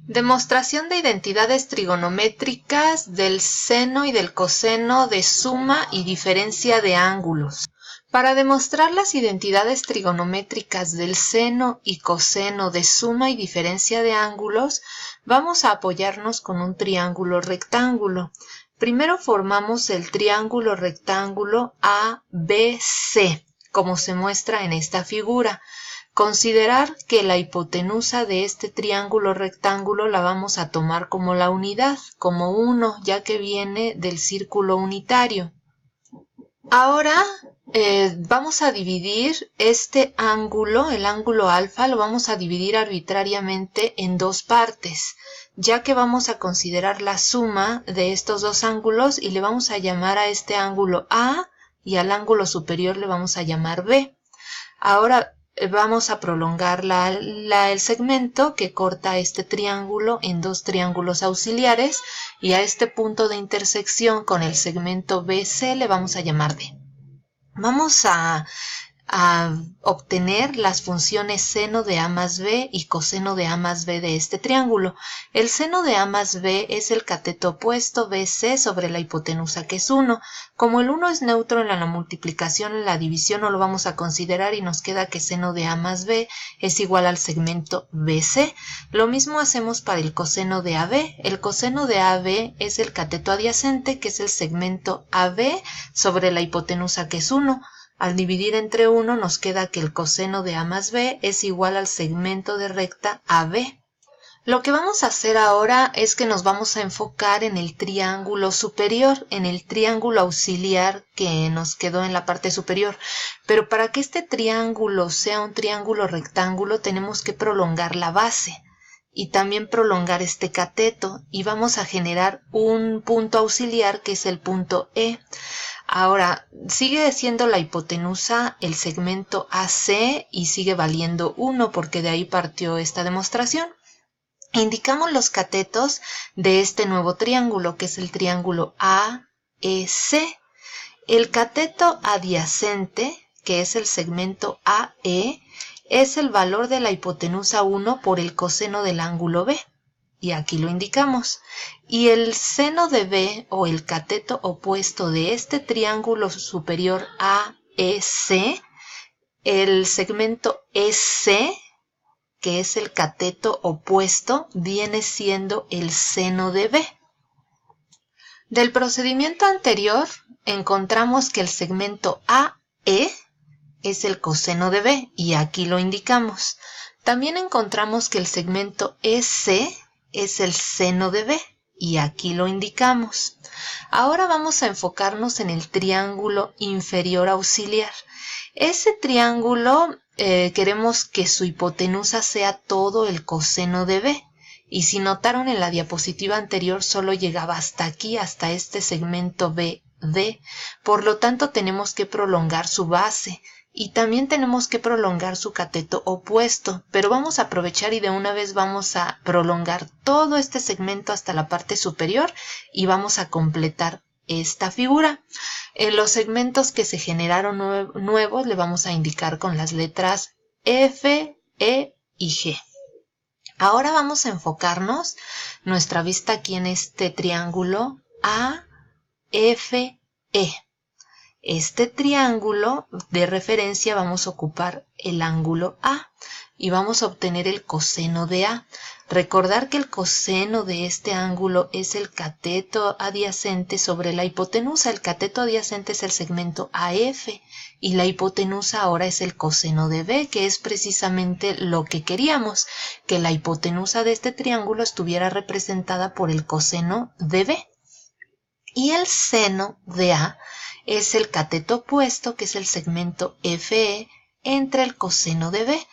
Demostración de identidades trigonométricas del seno y del coseno de suma y diferencia de ángulos. Para demostrar las identidades trigonométricas del seno y coseno de suma y diferencia de ángulos, vamos a apoyarnos con un triángulo rectángulo. Primero formamos el triángulo rectángulo ABC, como se muestra en esta figura. Considerar que la hipotenusa de este triángulo rectángulo la vamos a tomar como la unidad, como 1, ya que viene del círculo unitario. Ahora vamos a dividir este ángulo, el ángulo alfa, lo vamos a dividir arbitrariamente en dos partes, ya que vamos a considerar la suma de estos dos ángulos y le vamos a llamar a este ángulo A y al ángulo superior le vamos a llamar B. Ahora vamos a prolongar el segmento que corta este triángulo en dos triángulos auxiliares y a este punto de intersección con el segmento BC le vamos a llamar D. Vamos a obtener las funciones seno de A más B y coseno de A más B de este triángulo. El seno de A más B es el cateto opuesto BC sobre la hipotenusa, que es 1. Como el 1 es neutro en la multiplicación, en la división no lo vamos a considerar y nos queda que seno de A más B es igual al segmento BC. Lo mismo hacemos para el coseno de AB. El coseno de AB es el cateto adyacente, que es el segmento AB sobre la hipotenusa, que es 1. Al dividir entre 1 nos queda que el coseno de A más B es igual al segmento de recta AB. Lo que vamos a hacer ahora es que nos vamos a enfocar en el triángulo superior, en el triángulo auxiliar que nos quedó en la parte superior. Pero para que este triángulo sea un triángulo rectángulo tenemos que prolongar la base y también prolongar este cateto y vamos a generar un punto auxiliar que es el punto E. Ahora, sigue siendo la hipotenusa el segmento AC y sigue valiendo 1 porque de ahí partió esta demostración. Indicamos los catetos de este nuevo triángulo, que es el triángulo AEC. El cateto adyacente, que es el segmento AE, es el valor de la hipotenusa 1 por el coseno del ángulo B. Y aquí lo indicamos. Y el seno de B o el cateto opuesto de este triángulo superior AEC, el segmento EC, que es el cateto opuesto, viene siendo el seno de B. Del procedimiento anterior encontramos que el segmento AE es el coseno de B y aquí lo indicamos. También encontramos que el segmento EC es el seno de B y aquí lo indicamos. Ahora vamos a enfocarnos en el triángulo inferior auxiliar. Ese triángulo queremos que su hipotenusa sea todo el coseno de B. Y si notaron en la diapositiva anterior solo llegaba hasta aquí, hasta este segmento BD. Por lo tanto tenemos que prolongar su base. Y también tenemos que prolongar su cateto opuesto, pero vamos a aprovechar y de una vez vamos a prolongar todo este segmento hasta la parte superior y vamos a completar esta figura. En los segmentos que se generaron nuevos le vamos a indicar con las letras F, E y G. Ahora vamos a enfocarnos nuestra vista aquí en este triángulo AFE. Este triángulo de referencia vamos a ocupar el ángulo A y vamos a obtener el coseno de A. Recordar que el coseno de este ángulo es el cateto adyacente sobre la hipotenusa. El cateto adyacente es el segmento AF y la hipotenusa ahora es el coseno de B, que es precisamente lo que queríamos, que la hipotenusa de este triángulo estuviera representada por el coseno de B. Y el seno de A es el cateto opuesto, que es el segmento FE, entre el coseno de B.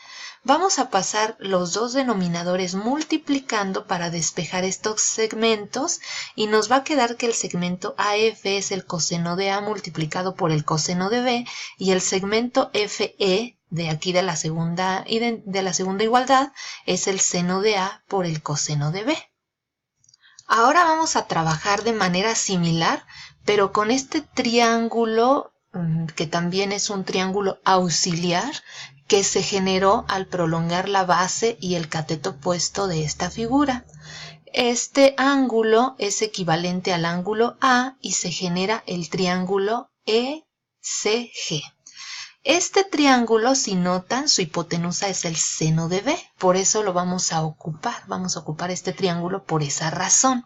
Vamos a pasar los dos denominadores multiplicando para despejar estos segmentos y nos va a quedar que el segmento AF es el coseno de A multiplicado por el coseno de B y el segmento FE de aquí de la segunda igualdad es el seno de A por el coseno de B. Ahora vamos a trabajar de manera similar, pero con este triángulo que también es un triángulo auxiliar, que se generó al prolongar la base y el cateto opuesto de esta figura. Este ángulo es equivalente al ángulo A y se genera el triángulo ECG. Este triángulo, si notan, su hipotenusa es el seno de B, por eso lo vamos a ocupar este triángulo por esa razón.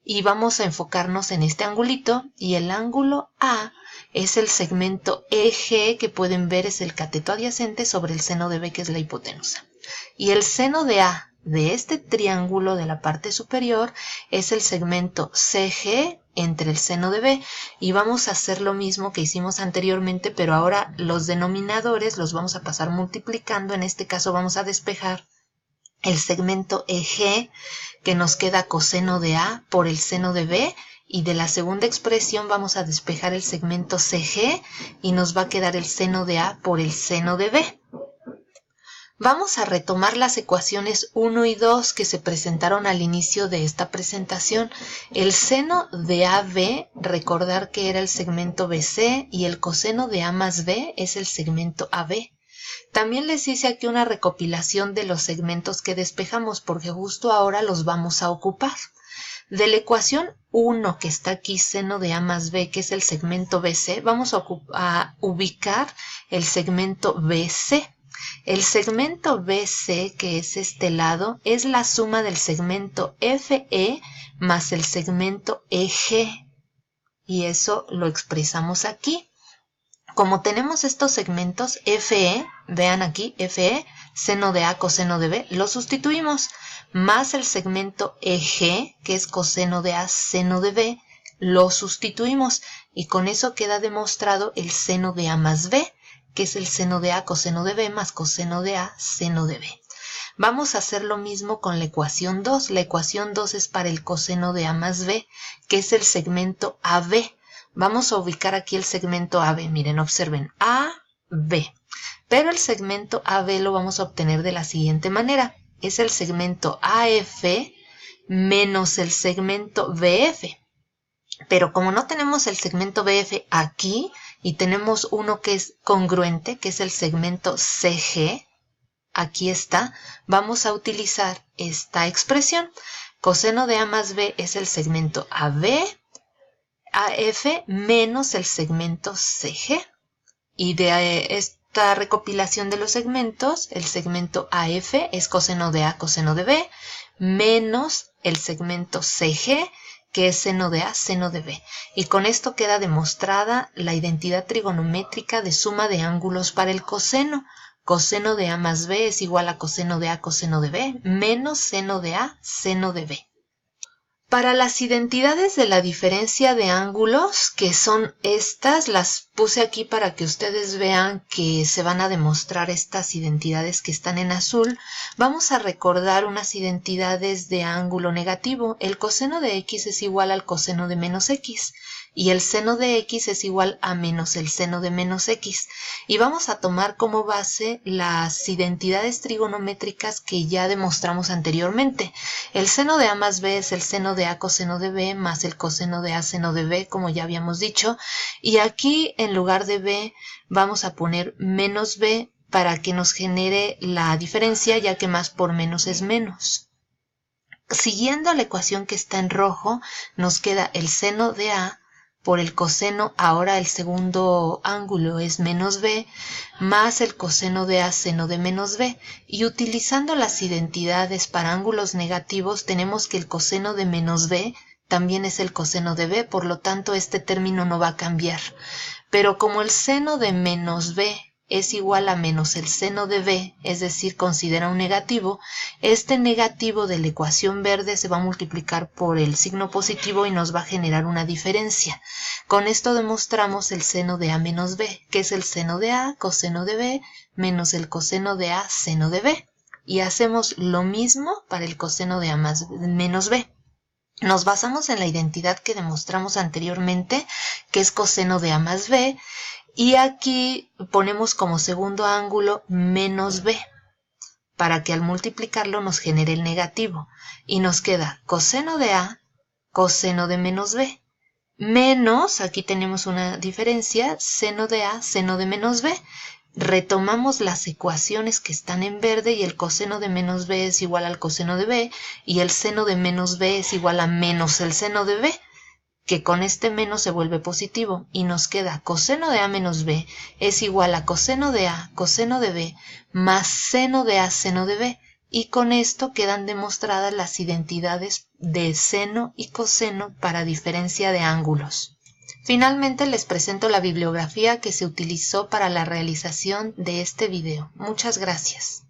Y vamos a enfocarnos en este angulito, y el ángulo A es el segmento EG, que pueden ver es el cateto adyacente sobre el seno de B, que es la hipotenusa. Y el seno de A de este triángulo de la parte superior es el segmento CG entre el seno de B, y vamos a hacer lo mismo que hicimos anteriormente, pero ahora los denominadores los vamos a pasar multiplicando. En este caso vamos a despejar el segmento EG, que nos queda coseno de A por el seno de B, y de la segunda expresión vamos a despejar el segmento CG y nos va a quedar el seno de A por el seno de B. Vamos a retomar las ecuaciones 1 y 2 que se presentaron al inicio de esta presentación. El seno de AB, recordar que era el segmento BC, y el coseno de A más B es el segmento AB. También les hice aquí una recopilación de los segmentos que despejamos, porque justo ahora los vamos a ocupar. De la ecuación 1 que está aquí, seno de A más B, que es el segmento BC, vamos a ubicar el segmento BC. El segmento BC, que es este lado, es la suma del segmento FE más el segmento EG. Y eso lo expresamos aquí. Como tenemos estos segmentos FE, vean aquí, FE, seno de A, coseno de B, lo sustituimos, más el segmento EG, que es coseno de A, seno de B, lo sustituimos, y con eso queda demostrado el seno de A más B, que es el seno de A, coseno de B, más coseno de A, seno de B. Vamos a hacer lo mismo con la ecuación 2. La ecuación 2 es para el coseno de A más B, que es el segmento AB. Vamos a ubicar aquí el segmento AB. Miren, observen, AB. Pero el segmento AB lo vamos a obtener de la siguiente manera. Es el segmento AF menos el segmento BF. Pero como no tenemos el segmento BF aquí, y tenemos uno que es congruente, que es el segmento CG, aquí está, vamos a utilizar esta expresión. Coseno de A más B es el segmento AB, AF menos el segmento CG. Y de esta recopilación de los segmentos, el segmento AF es coseno de A, coseno de B, menos el segmento CG, que es seno de A, seno de B. Y con esto queda demostrada la identidad trigonométrica de suma de ángulos para el coseno. Coseno de A más B es igual a coseno de A, coseno de B, menos seno de A, seno de B. Para las identidades de la diferencia de ángulos, que son estas, las puse aquí para que ustedes vean que se van a demostrar estas identidades que están en azul. Vamos a recordar unas identidades de ángulo negativo. El coseno de X es igual al coseno de menos X. Y el seno de X es igual a menos el seno de menos X. Y vamos a tomar como base las identidades trigonométricas que ya demostramos anteriormente. El seno de A más B es el seno de A coseno de B más el coseno de A seno de B, como ya habíamos dicho. Y aquí en lugar de B vamos a poner menos B para que nos genere la diferencia, ya que más por menos es menos. Siguiendo la ecuación que está en rojo, nos queda el seno de A por el coseno, ahora el segundo ángulo es menos b, más el coseno de a seno de menos b. Y utilizando las identidades para ángulos negativos, tenemos que el coseno de menos b también es el coseno de b, por lo tanto este término no va a cambiar. Pero como el seno de menos b es igual a menos el seno de b, es decir, considera un negativo, este negativo de la ecuación verde se va a multiplicar por el signo positivo y nos va a generar una diferencia. Con esto demostramos el seno de a menos b, que es el seno de a coseno de b menos el coseno de a seno de b. Y hacemos lo mismo para el coseno de a menos b. Nos basamos en la identidad que demostramos anteriormente, que es coseno de a más b, y aquí ponemos como segundo ángulo menos b, para que al multiplicarlo nos genere el negativo. Y nos queda coseno de a, coseno de menos b, menos, aquí tenemos una diferencia, seno de a, seno de menos b. retomamos las ecuaciones que están en verde y el coseno de menos b es igual al coseno de b y el seno de menos b es igual a menos el seno de b, que con este menos se vuelve positivo y nos queda coseno de a menos b es igual a coseno de a coseno de b más seno de a seno de b, y con esto quedan demostradas las identidades de seno y coseno para diferencia de ángulos. Finalmente les presento la bibliografía que se utilizó para la realización de este video. Muchas gracias.